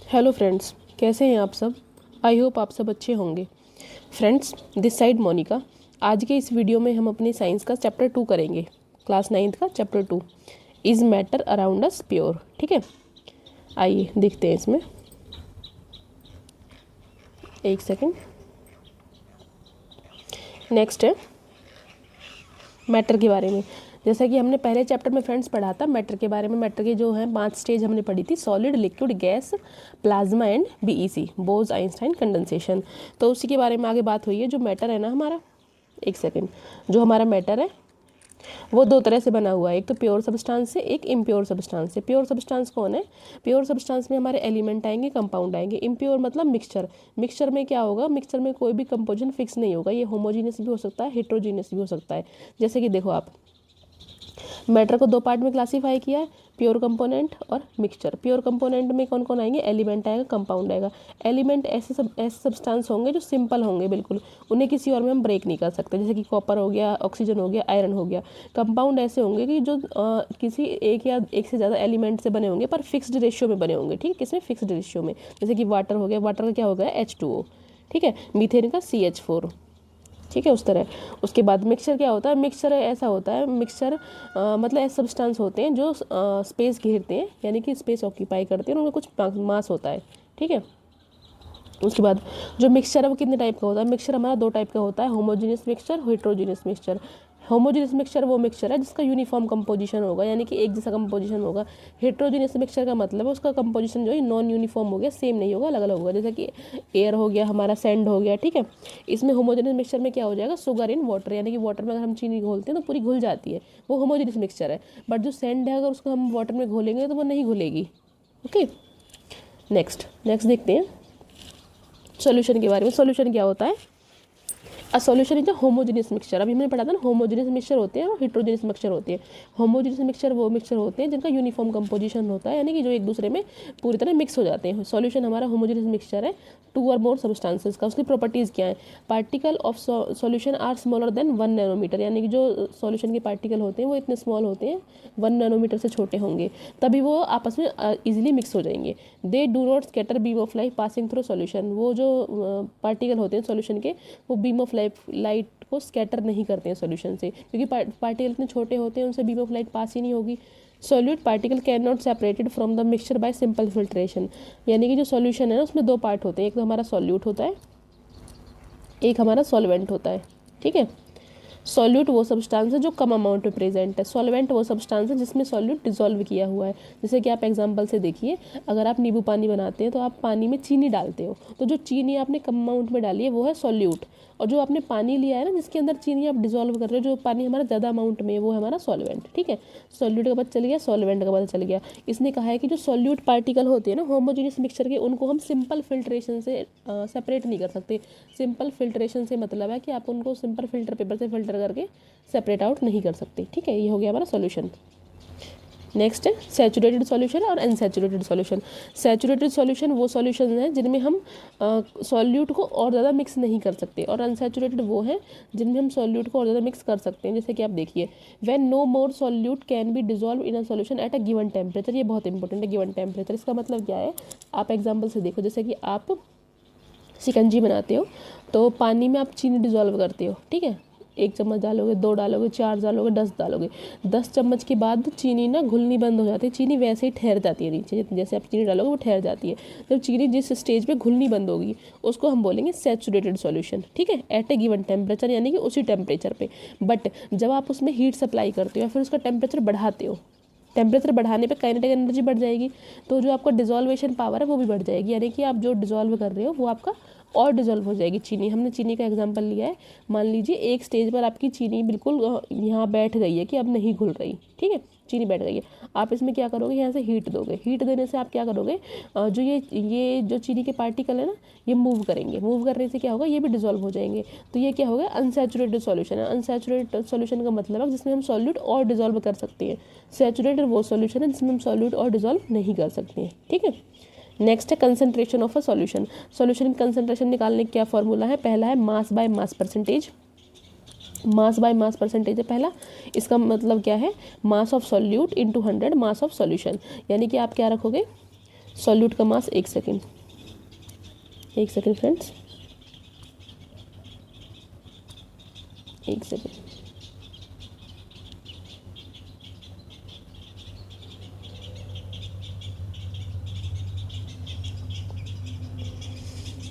Hello friends, कैसे हैं आप सब। आई होप आप सब अच्छे होंगे। Friends, this side Monika. आज के इस वीडियो में हम अपनी साइंस का चैप्टर 2 करेंगे। क्लास 9th का chapter 2, is matter around us pure. ठीक है, आइए देखते हैं इसमें। एक सेकेंड। नेक्स्ट है मैटर के बारे में। जैसा कि हमने पहले चैप्टर में फ्रेंड्स पढ़ा था मैटर के बारे में। मैटर के जो हैं 5 स्टेज हमने पढ़ी थी: solid, liquid, gas, plasma and BEC, Bhoj Einstein condensation. तो उसी के बारे में आगे बात हुई है। जो मैटर है ना हमारा, एक सेकेंड, जो हमारा मैटर है वो दो तरह से बना हुआ है। एक तो प्योर सब्सटेंस से, एक इम्प्योर सब्सटेंस से। प्योर सब्सटेंस कौन है? प्योर सब्सटेंस में हमारे एलिमेंट आएंगे, कंपाउंड आएंगे। इम्प्योर मतलब मिक्सचर। मिक्सचर में क्या होगा? मिक्सचर में कोई भी कंपोजिशन फिक्स नहीं होगा। ये होमोजीनियस भी हो सकता है, हेट्रोजीनियस भी हो सकता है। जैसे कि देखो, आप मैटर को दो पार्ट में क्लासीफाई किया है: प्योर कंपोनेंट और मिक्सचर। प्योर कंपोनेंट में कौन कौन आएंगे? एलिमेंट आएगा, कंपाउंड आएगा। एलिमेंट ऐसे सब्सटेंस होंगे जो सिंपल होंगे बिल्कुल, उन्हें किसी और में हम ब्रेक नहीं कर सकते, जैसे कि कॉपर हो गया, ऑक्सीजन हो गया, आयरन हो गया। कंपाउंड ऐसे होंगे कि जो किसी एक या एक से ज़्यादा एलिमेंट से बने होंगे, पर फिक्स्ड रेशियो में बने होंगे। ठीक है, किसमें? फिक्स्ड रेशियो में। जैसे कि वाटर हो गया, वाटर का क्या हो गया? H2O। ठीक है, मीथेन का CH4। ठीक है, उस तरह। उसके बाद मिक्सचर क्या होता है? मिक्सचर ऐसा होता है, मिक्सचर मतलब ऐसे सब्सटेंस होते हैं जो स्पेस घेरते हैं, यानी कि स्पेस ऑक्यूपाई करते हैं, और उनका कुछ मास होता है। ठीक है, उसके बाद जो मिक्सचर है वो कितने टाइप का होता है? मिक्सचर हमारा दो टाइप का होता है: homogeneous mixture, heterogeneous mixture. Homogeneous mixture वो मिक्सचर है जिसका यूनिफॉर्म कंपोजिशन होगा, यानी कि एक जैसा कंपोजिशन होगा। हेट्रोजीनियस मिक्सचर का मतलब है उसका कंपोजिशन जो है नॉन यूनिफॉर्म हो गया, सेम नहीं होगा, अलग अलग होगा। जैसे कि एयर हो गया हमारा, सैंड हो गया। ठीक है, इसमें होमोजीनियस मिक्सचर में क्या हो जाएगा? शुगर इन वाटर, यानी कि वाटर में अगर हम चीनी घोलते हैं तो पूरी घुल जाती है, वो होमोजीनियस मिक्सचर है। बट जो सैंड है, अगर उसको हम वाटर में घोलेंगे तो वो नहीं घुलेगी। ओके, नेक्स्ट देखते हैं सॉल्यूशन के बारे में। सॉल्यूशन क्या होता है? A solution is a homogeneous mixture. अभी हमने पढ़ा था ना, होमोजेनियस मिक्सचर होते हैं और हेट्रोजेनियस मिक्सचर होते हैं। होमोजेनियस मिक्सचर वो मिक्सचर होते हैं जिनका यूनिफॉर्म कंपोजिशन होता है, यानी कि जो एक दूसरे में पूरी तरह मिक्स हो जाते हैं। सॉल्यूशन हमारा होमोजेनियस मिक्सचर है, 2 और मोर सब्सटेंसेस का। उसकी प्रॉपर्टीज़ क्या है? Particle of solution are smaller than 1 nanometre, यानी कि जो सॉल्यूशन के पार्टिकल होते हैं वो इतने स्मॉल होते हैं, 1 नैनोमीटर से छोटे होंगे, तभी वो आपस में ईजिली मिक्स हो जाएंगे। They do not scatter beam of light passing through solution. वो जो पार्टिकल होते हैं सॉल्यूशन के, वो बीम ऑफ लाइट को स्कैटर नहीं करते हैं सॉल्यूशन से, क्योंकि पार्टिकल इतने छोटे होते हैं, उनसे बीम ऑफ लाइट पास ही नहीं होगी। Solute particle can not separated from the mixture by simple filtration. यानी कि जो सॉल्यूशन है ना, उसमें दो पार्ट होते हैं, एक तो हमारा सॉल्यूट होता है, एक हमारा सॉल्वेंट होता है। ठीक है, सॉल्यूट वो सब्सटेंस है जो कम अमाउंट में प्रेजेंट है। सॉल्वेंट वो सब्सटेंस है जिसमें सॉल्यूट डिजोल्व किया हुआ है। जैसे कि आप एग्जांपल से देखिए, अगर आप नींबू पानी बनाते हैं तो आप पानी में चीनी डालते हो, तो जो चीनी आपने कम अमाउंट में डाली है वो है सॉल्यूट, और जो आपने पानी लिया है ना जिसके अंदर चीनी आप डिजोल्व कर रहे हो, जो पानी हमारा ज़्यादा अमाउंट में है, वो है हमारा सॉल्वेंट। ठीक है, सॉल्यूट का पता चल गया, सॉल्वेंट का पता चल गया। इसने कहा है कि जो सॉल्यूट पार्टिकल होते हैं ना होमोजेनियस मिक्सचर के, उनको हम सिंपल फिल्ट्रेशन से सेपरेट नहीं कर सकते। सिंपल फिल्ट्रेशन से मतलब है कि आप उनको सिंपल फिल्टर पेपर से फिल्टर करके सेपरेट आउट नहीं कर सकते। ठीक है, ये हो गया हमारा सॉल्यूशन। नेक्स्ट है सैचुरेटेड सॉल्यूशन और अनसैचुरेटेड सॉल्यूशन। सैचुरेटेड सॉल्यूशन वो सॉल्यूशन है जिनमें हम सॉल्यूट को और ज़्यादा मिक्स नहीं कर सकते, और अनसैचुरेटेड वो है जिनमें हम सॉल्यूट को और ज़्यादा मिक्स कर सकते हैं। जैसे कि आप देखिए, when no more solute can be dissolve in a solution at a given temperature. ये बहुत इंपॉर्टेंट है, गिवन टेम्परेचर। इसका मतलब क्या है? आप एग्जाम्पल से देखो, जैसे कि आप शिकंजी बनाते हो तो पानी में आप चीनी डिजोल्व करते हो। ठीक है, 1 चम्मच डालोगे, 2 डालोगे, 4 डालोगे, 10 डालोगे। 10 चम्मच के बाद चीनी ना घुलनी बंद हो जाती है, चीनी वैसे ही ठहर जाती है नीचे। जैसे आप चीनी डालोगे वो ठहर जाती है। जब चीनी जिस स्टेज पे घुलनी बंद होगी उसको हम बोलेंगे सैचुरेटेड सॉल्यूशन। ठीक है, एट ए गिवन टेम्परेचर, यानी कि उसी टेम्परेचर पे। बट जब आप उसमें हीट सप्लाई करते हो या फिर उसका टेम्परेचर बढ़ाते हो, टेम्परेचर बढ़ाने पे काइनेटिक एनर्जी बढ़ जाएगी, तो जो आपका डिजोल्वेशन पावर है वो भी बढ़ जाएगी, यानी कि आप जो डिजोल्व कर रहे हो वो आपका और डिजोल्व हो जाएगी। चीनी, हमने चीनी का एग्जांपल लिया है। मान लीजिए एक स्टेज पर आपकी चीनी बिल्कुल यहाँ बैठ गई है कि अब नहीं घुल रही। ठीक है, चीनी बैठ गई है। आप इसमें क्या करोगे? यहाँ से हीट दोगे। हीट देने से आप क्या करोगे? जो ये जो चीनी के पार्टिकल है ना, ये मूव करेंगे। मूव करने से क्या होगा? ये भी डिजोल्व हो जाएंगे। तो ये क्या होगा? अनसैचुरेटेड सॉल्यूशन है। अनसैचुरेटेड सॉल्यूशन का मतलब है जिसमें हम सॉल्यूट और डिजोल्व कर सकते हैं। सैचुरेटेड वो सॉल्यूशन है जिसमें हम सॉल्यूट और डिजोल्व नहीं कर सकते हैं। ठीक है, नेक्स्ट है concentration of a solution. Solution की कंसंट्रेशन निकालने का क्या फॉर्मूला है? पहला है mass by mass percentage. Mass by mass percentage है पहला। इसका मतलब क्या है? Mass of solute into 100 mass of solution. यानी कि आप क्या रखोगे? सॉल्यूट का मास 1 second, 1 second friends, 1 second.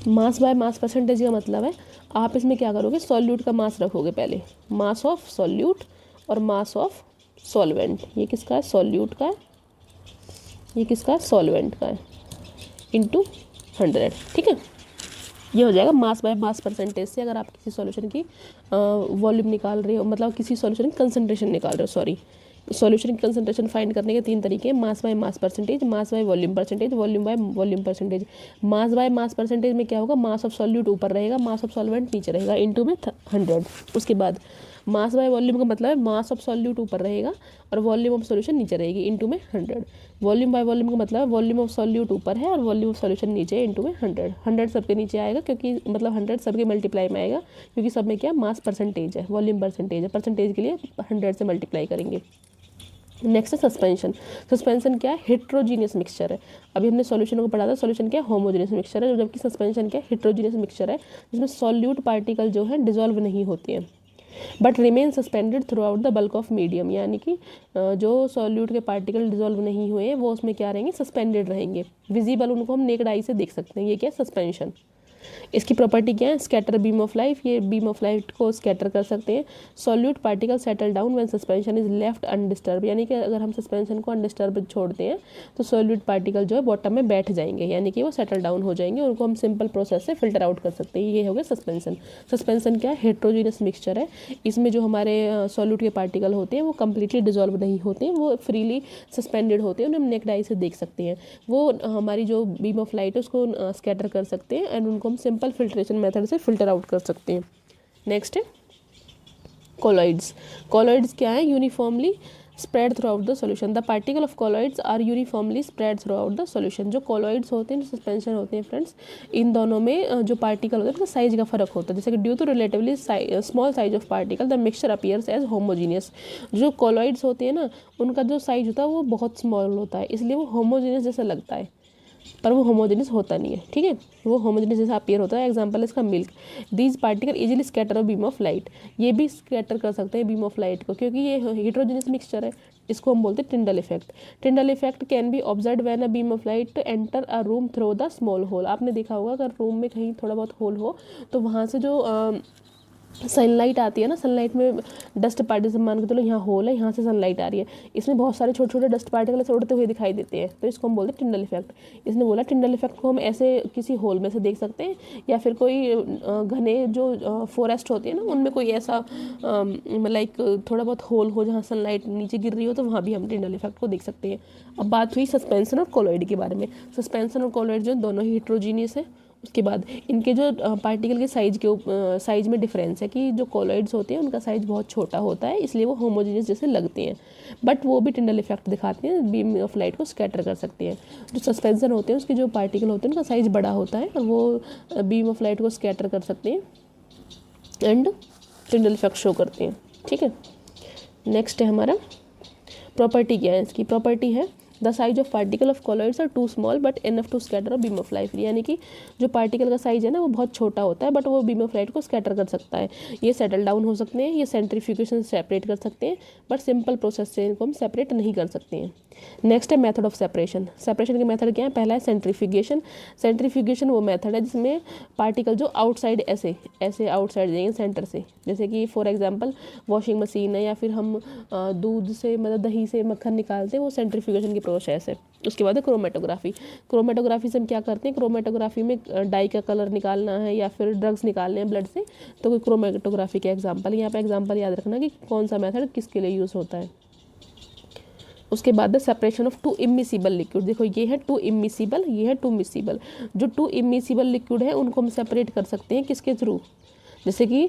Mass by mass percentage का मतलब है आप इसमें क्या करोगे, सॉल्यूट का मास रखोगे पहले, मास ऑफ सॉल्यूट और मास ऑफ सॉल्वेंट। ये किसका है, सॉल्यूट का है, ये किसका है, सॉल्वेंट का है, इंटू 100। ठीक है, ये हो जाएगा मास बाय मास परसेंटेज से। अगर आप किसी सॉल्यूशन की वॉल्यूम निकाल रहे हो, मतलब किसी सॉल्यूशन की कंसंट्रेशन निकाल रहे हो, सॉरी, सॉल्यूशन की कंसंट्रेशन फाइंड करने के 3 तरीके हैं, mass by mass percentage, mass by volume percentage, volume by volume percentage. Mass by mass percentage में क्या होगा, मास ऑफ सॉल्यूट ऊपर रहेगा, मास ऑफ सॉल्वेंट नीचे रहेगा, इंटू में 100। उसके बाद मास बाय वॉल्यूम का मतलब है मास ऑफ सॉल्यूट ऊपर रहेगा और वॉल्यूम ऑफ सॉल्यूशन नीचे रहेगी, इंटू में 100। वॉल्यूम बाय वॉल्यूम का मतलब है वॉल्यूम ऑफ सॉल्यूट ऊपर है और वॉल्यूम ऑफ सॉल्यूशन नीचे है, इंटू में 100। 100 सबके नीचे आएगा क्योंकि मतलब 100 सबके मल्टीप्लाई में आएगा, क्योंकि सब में क्या मास परसेंटेज है, वॉल्यूम परसेंटेज है, परसेंटेज के लिए 100 से मल्टीप्लाई करेंगे। नेक्स्ट है सस्पेंशन। सस्पेंशन क्या है, हेट्रोजीनियस मिक्सचर है। अभी हमने सॉल्यूशन को पढ़ा था, सॉल्यूशन क्या है, होमोजीनियस मिक्सचर है, जबकि सस्पेंशन क्या है, हेट्रोजीनियस मिक्सचर है, जिसमें सॉल्यूट पार्टिकल जो है डिजॉल्व नहीं होते हैं but remain suspended through out the bulk of medium, यानी कि जो सॉल्यूट के पार्टिकल डिजॉल्व नहीं हुए वो उसमें क्या रहेंगे, सस्पेंडेड रहेंगे, विजिबल, उनको हम नेकेड आई से देख सकते हैं। ये क्या है, सस्पेंशन। इसकी प्रॉपर्टी क्या है, स्कैटर बीम ऑफ लाइट, ये बीम ऑफ लाइट को स्कैटर कर सकते हैं। Solute particle settle down when suspension is left undisturb, यानी कि अगर हम सस्पेंशन को अनडिस्टर्ब छोड़ते हैं तो सॉल्यूट पार्टिकल जो है बॉटम में बैठ जाएंगे, यानी कि वो सेटल डाउन हो जाएंगे, उनको हम सिंपल प्रोसेस से फिल्टर आउट कर सकते हैं। ये हो गया सस्पेंशन। सस्पेंशन क्या है, हेट्रोजीनियस मिक्सचर है, इसमें जो हमारे सॉल्यूट के पार्टिकल होते हैं वो कम्प्लीटली डिजॉल्व नहीं होते हैं, वो फ्रीली सस्पेंडेड होते हैं, उन्हें हम नेक्ड आई से देख सकते हैं। वो हमारी जो बीम ऑफ लाइट है उसको स्कैटर कर सकते हैं एंड उनको हम सिंपल फिल्ट्रेशन मेथड से फिल्टर आउट कर सकते हैं। नेक्स्ट है कोलॉइड्स। कोलॉइड्स क्या है, uniformly spread throughout the solution. The particle of colloids are uniformly spread throughout the solution. जो कोलॉइड्स होते हैं, जो सस्पेंशन होते हैं फ्रेंड्स, इन दोनों में जो पार्टिकल होते हैं उनका साइज का फर्क होता है। जैसे कि due to relatively small size of particle the mixture appears as homogeneous. जो कोलॉइड्स होते हैं ना, उनका जो साइज होता है वो बहुत स्मॉल होता है, इसलिए वो होमोजीनियस जैसा लगता है, पर वो होमोजेनियस होता नहीं है। ठीक है, वो होमोजेनियस जैसा अपीयर होता है। एग्जांपल इसका milk. These particle easily scatter beam of light. ये भी स्कैटर कर सकते हैं बीम ऑफ लाइट को, क्योंकि ये हेट्रोजेनियस मिक्सचर है। इसको हम बोलते हैं Tyndall effect. Tyndall effect can be observe when a beam of light enter a room through the small hole. आपने देखा होगा अगर रूम में कहीं थोड़ा बहुत होल हो तो वहाँ से जो सनलाइट आती है ना, सनलाइट में डस्ट पार्टिकल, मान के चलो यहाँ होल है, यहाँ से सनलाइट आ रही है, इसमें बहुत सारे छोटे छोटे डस्ट पार्टिकल ऐसे उड़ते हुए दिखाई देते हैं, तो इसको हम बोलते हैं टिंडल इफेक्ट। इसने बोला टिंडल इफेक्ट को हम ऐसे किसी होल में से देख सकते हैं, या फिर कोई घने जो फॉरेस्ट होती है ना, उनमें कोई ऐसा लाइक थोड़ा बहुत होल हो जहाँ सनलाइट नीचे गिर रही हो, तो वहाँ भी हम टिंडल इफेक्ट को देख सकते हैं। अब बात हुई सस्पेंशन और कोलॉइड के बारे में। सस्पेंशन और कोलॉइड जो दोनों ही हेट्रोजीनियस है। उसके बाद इनके जो पार्टिकल के साइज में डिफरेंस है कि जो कोलॉइड्स होते हैं उनका साइज बहुत छोटा होता है, इसलिए वो होमोजीनियस जैसे लगते हैं, बट वो भी टिंडल इफेक्ट दिखाते हैं, बीम ऑफ लाइट को स्कैटर कर सकते हैं। जो सस्पेंशन होते हैं उसके जो पार्टिकल होते हैं उनका साइज बड़ा होता है और वो बीम ऑफ लाइट को स्कैटर कर सकते हैं एंड टिंडल इफेक्ट शो करते हैं। ठीक है, नेक्स्ट है हमारा प्रॉपर्टी। क्या है इसकी प्रॉपर्टी है, the size of particle of colloids are too small but enough to scatter a beam of light. यानी कि जो पार्टिकल का साइज है ना वो बहुत छोटा होता है, बट वो बीम ऑफ लाइट को स्कैटर कर सकता है। ये सेटल डाउन हो सकते हैं, ये सेंट्रीफ्यूगेशन से सेपरेट कर सकते हैं, बट सिंपल प्रोसेस से इनको हम सेपरेट नहीं कर सकते हैं। नेक्स्ट है मेथड ऑफ सेपरेशन। सेपरेशन के मेथड क्या है, पहला है सेंट्रीफ्यूगेशन। सेंट्रीफ्यूगेशन वो मेथड है जिसमें पार्टिकल जो आउटसाइड ऐसे आउटसाइड जाएंगे सेंटर से, जैसे कि फॉर एग्जांपल वॉशिंग मशीन है, या फिर हम दूध से मतलब दही से मक्खन निकालते हैं, वो सेंट्रीफ्यूगेशन की प्रोसेस है। उसके बाद है क्रोमेटोग्राफी। क्रोमेटोग्राफी से हम क्या करते हैं, क्रोमेटोग्राफी में डाई का कलर निकालना है या फिर ड्रग्स निकालने हैं ब्लड से, तो कोई क्रोमेटोग्राफी के एग्जांपल, यहाँ पे एग्जांपल याद रखना कि कौन सा मेथड किसके लिए यूज़ होता है। उसके बाद है separation of to immiscible liquid. देखो ये है टू इमिसिबल, ये है टू मिसिबल। जो टू इमिसिबल लिक्विड है उनको हम सेपरेट कर सकते हैं किसके थ्रू, जैसे कि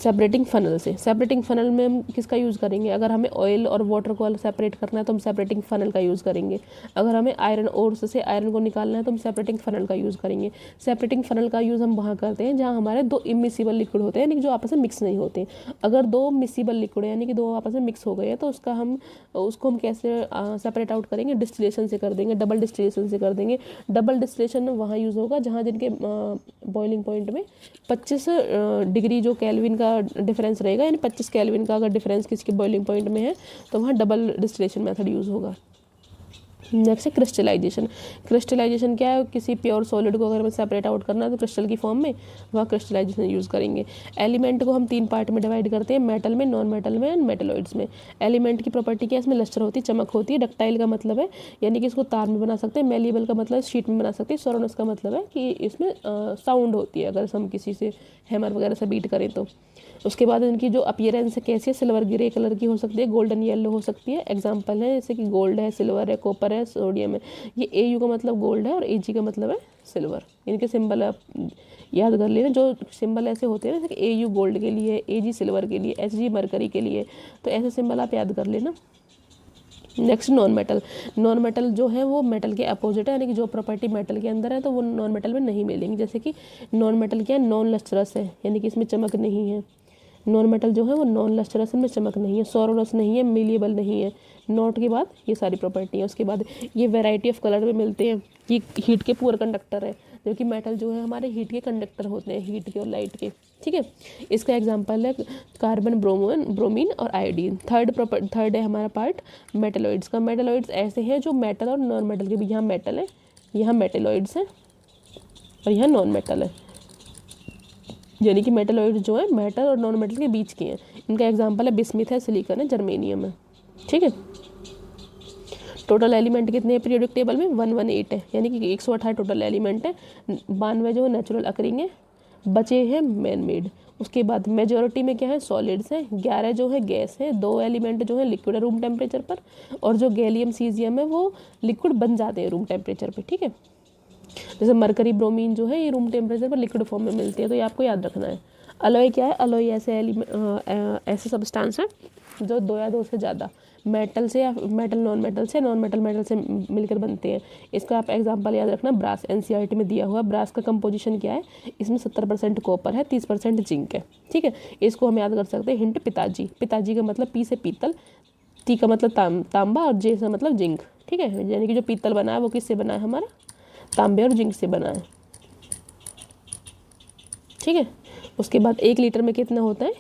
सेपरेटिंग फ़नल से। सेपरेटिंग फ़नल में हम किसका यूज़ करेंगे? अगर हमें ऑयल और वाटर को सेपरेट करना है तो हम सेपरेटिंग फ़नल का यूज़ करेंगे। अगर हमें आयरन ओर से आयरन को निकालना है तो हम सेपरेटिंग फ़नल का यूज़ करेंगे। सेपरेटिंग फ़नल का यूज़ हम वहाँ करते हैं जहाँ हमारे दो इमिसिबल लिक्विड होते हैं, यानी कि जो आपस में मिक्स नहीं होते। अगर दो मिसिबल लिक्विड है यानी कि दो आपस में मिक्स हो गए हैं तो उसको हम कैसे सेपरेट आउट करेंगे? डिस्टिलेशन से कर देंगे, डबल डिस्टिलेशन से कर देंगे। डबल डिस्टिलेशन वहाँ यूज़ होगा जहाँ जिनके बॉइलिंग पॉइंट में 25 डिग्री जो केल्विन का डिफरेंस रहेगा, यानी 25 केल्विन का अगर डिफरेंस किसी के बॉइलिंग पॉइंट में है तो वहाँ डबल डिस्टिलेशन मेथड यूज़ होगा। नेक्स्ट है क्रिस्टलाइजेशन। क्रिस्टलाइजेशन क्या है? किसी प्योर सॉलिड को अगर हमें सेपरेट आउट करना है तो क्रिस्टल की फॉर्म में वहाँ क्रिस्टलाइजेशन यूज़ करेंगे। एलिमेंट को हम 3 पार्ट में डिवाइड करते हैं, मेटल में, नॉन मेटल में एंड मेटलॉइड्स में। एलिमेंट की प्रॉपर्टी क्या है? इसमें लस्टर होती है, चमक होती है। डक्टाइल का मतलब है यानी कि इसको तार में बना सकते हैं। मेलिएबल का मतलब शीट में बना सकते हैं। सोरोनस का मतलब है कि इसमें साउंड होती है अगर हम किसी से हैमर वगैरह से बीट करें तो। उसके बाद इनकी जो अपीयरेंस है कैसी है? सिल्वर ग्रे कलर की हो सकती है, गोल्डन येलो हो सकती है। एग्जांपल है जैसे कि गोल्ड है, सिल्वर है, कॉपर है, सोडियम है। ये AU का मतलब गोल्ड है और AG का मतलब है सिल्वर। इनके सिंबल आप याद कर लेना, जो सिंबल ऐसे होते हैं ना, जैसे कि AU गोल्ड के लिए, AG सिल्वर के लिए, HG मरकरी के लिए, तो ऐसे सिंबल आप याद कर लेना। Next non metal. Non metal जो है वो मेटल के अपोजिट है, यानी कि जो प्रॉपर्टी मेटल के अंदर है तो वो नॉन मेटल में नहीं मिलेंगी। जैसे कि नॉन मेटल क्या है? नॉन लस्ट्रस है, यानी कि इसमें चमक नहीं है। नॉन मेटल जो है वो नॉन लस्टरस में चमक नहीं है, सोरोनस नहीं है, मिलिएबल नहीं है। नॉट के बाद ये सारी प्रॉपर्टी है। उसके बाद ये वैरायटी ऑफ कलर में मिलते हैं। ये हीट के पुअर कंडक्टर है, जबकि मेटल जो है हमारे हीट के कंडक्टर होते हैं, हीट के और लाइट के। ठीक है, इसका एग्जांपल है कार्बन, ब्रोमीन और आयोडीन। थर्ड है हमारा पार्ट मेटलॉइड्स का। मेटलॉइड्स ऐसे हैं जो मेटल और नॉन मेटल के भी, यहाँ मेटल है, यहाँ मेटलॉइड्स हैं और यहाँ नॉन मेटल है, यानी कि मेटलॉइड जो है मेटल और नॉन मेटल के बीच के हैं। इनका एग्जांपल है बिस्मिथ है, सिलिकॉन है, जर्मेनियम है। ठीक है, टोटल एलिमेंट कितने हैं पीरियोडिक टेबल में? 118 है, यानी कि 118 टोटल एलिमेंट है। 92 जो है नेचुरल अकरिंग है, बचे हैं मैन मेड। उसके बाद मेजोरिटी में क्या है? सॉलिड्स हैं। 11 जो है गैस है। 2 एलिमेंट जो है लिक्विड है रूम टेम्परेचर पर, और जो गैलियम सीजियम है वो लिक्विड बन जाते हैं रूम टेम्परेचर पर। ठीक है, जैसे मरकरी, ब्रोमीन जो है ये रूम टेम्परेचर पर लिक्विड फॉर्म में मिलती है, तो ये आपको याद रखना है। अलॉय क्या है? अलॉय ऐसे सब्सटेंस है जो 2 या 2 से ज़्यादा मेटल से या मेटल नॉन मेटल से मिलकर बनते हैं। इसका आप एग्जांपल याद रखना, ब्रास। NCERT में दिया हुआ ब्रास का कंपोजिशन क्या है? इसमें 70% कॉपर है, 30% जिंक है। ठीक है, इसको हम याद कर सकते हैं। हिंट पिताजी। पिताजी का मतलब पी से पीतल, टी का मतलब तांबा और जे से मतलब जिंक। ठीक है, यानी कि जो पीतल बना है वो किससे बना है? हमारा तांबे और जिंक से बना है। ठीक है, उसके बाद 1 लीटर में कितना होता है?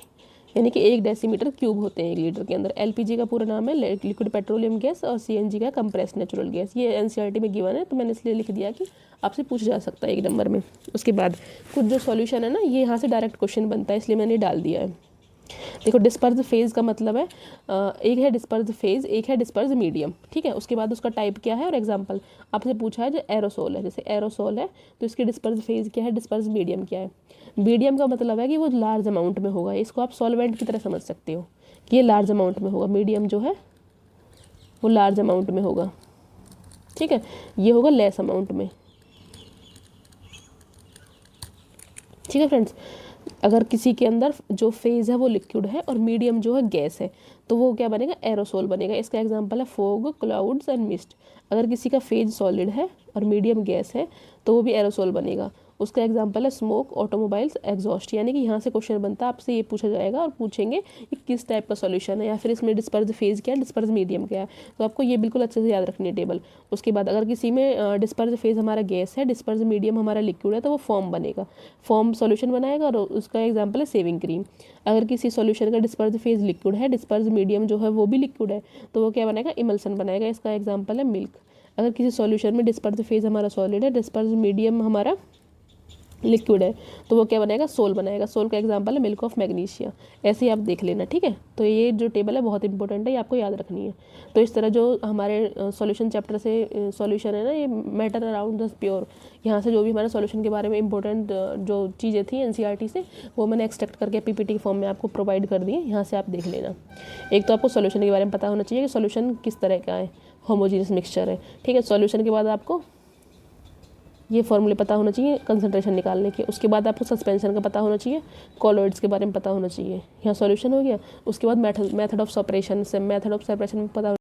यानी कि 1 डेसीमीटर क्यूब होते हैं 1 लीटर के अंदर। LPG का पूरा नाम है लिक्विड पेट्रोलियम गैस, और CNG का कंप्रेस्ड नेचुरल गैस। ये NCERT में गिवन है तो मैंने इसलिए लिख दिया कि आपसे पूछा जा सकता है 1 नंबर में। उसके बाद कुछ जो सॉल्यूशन है ना, ये यहाँ से डायरेक्ट क्वेश्चन बनता है, इसलिए मैंने डाल दिया है। देखो, डिस्पर्ज फेज का मतलब है एक है डिस्पर्ज फेज, एक है डिस्पर्ज मीडियम। ठीक है, उसके बाद उसका टाइप क्या है और एग्जांपल आपसे पूछा है। जो एरोसोल है, जैसे एरोसोल है तो इसकी डिस्पर्ज फेज क्या है, डिस्पर्ज मीडियम क्या है। मीडियम का मतलब है कि वो लार्ज अमाउंट में होगा, इसको आप सॉल्वेंट की तरह समझ सकते हो कि ये लार्ज अमाउंट में होगा। मीडियम जो है वो लार्ज अमाउंट में होगा। ठीक है, ये होगा लेस अमाउंट में। ठीक है फ्रेंड्स, अगर किसी के अंदर जो फेज़ है वो लिक्विड है और मीडियम जो है गैस है तो वो क्या बनेगा? एरोसोल बनेगा। इसका एग्जांपल है फॉग, क्लाउड्स एंड मिस्ट। अगर किसी का फेज सॉलिड है और मीडियम गैस है तो वो भी एरोसोल बनेगा। उसका एग्जांपल है स्मोक, ऑटोमोबाइल्स, एग्जॉस्ट। यानी कि यहाँ से क्वेश्चन बनता है, आपसे ये पूछा जाएगा और पूछेंगे कि किस टाइप का सॉल्यूशन है, या फिर इसमें डिस्पर्ज फेज क्या है, डिस्पर्ज मीडियम क्या है। तो आपको ये बिल्कुल अच्छे से याद रखनी है टेबल। उसके बाद अगर किसी में डिस्पर्ज फेज हमारा गैस है, डिस्पर्ज मीडियम हमारा लिक्विड है, तो वो फॉर्म बनेगा, फॉर्म सॉल्यूशन बनाएगा। और उसका एग्जांपल है सेविंग क्रीम। अगर किसी सॉल्यूशन का डिस्पर्ज फेज लिक्विड है, डिस्पर्ज मीडियम जो है वो भी लिक्विड है, तो वो क्या बनाएगा? इमल्सन बनाएगा। इसका एग्जांपल है मिल्क। अगर किसी सॉल्यूशन में डिस्पर्ज फेज हमारा सॉलिड है, डिस्पर्ज मीडियम हमारा लिक्विड है, तो वो क्या बनाएगा? सोल बनाएगा। सोल का एग्जांपल है मिल्क ऑफ मैग्नीशिया। ऐसे ही आप देख लेना। ठीक है, तो ये जो टेबल है बहुत इंपॉर्टेंट है, ये आपको याद रखनी है। तो इस तरह जो हमारे सॉल्यूशन चैप्टर से सॉल्यूशन है ना, ये मैटर अराउंड द प्योर, यहाँ से जो भी हमारे सॉल्यूशन के बारे में इंपॉर्टेंट जो चीज़ें थी NCERT से, वो मैंने एक्सट्रैक्ट करके PPT फॉर्म में आपको प्रोवाइड कर दी है। यहाँ से आप देख लेना। एक तो आपको सॉल्यूशन के बारे में पता होना चाहिए कि सॉल्यूशन किस तरह का है, होमोजीनियस मिक्सचर है। ठीक है, सॉल्यूशन के बाद आपको ये फॉर्मूले पता होना चाहिए कंसंट्रेशन निकालने के। उसके बाद आपको सस्पेंशन का पता होना चाहिए, कॉलॉइड्स के बारे में पता होना चाहिए। यहाँ सॉल्यूशन हो गया। उसके बाद मेथड ऑफ सेपरेशन में पता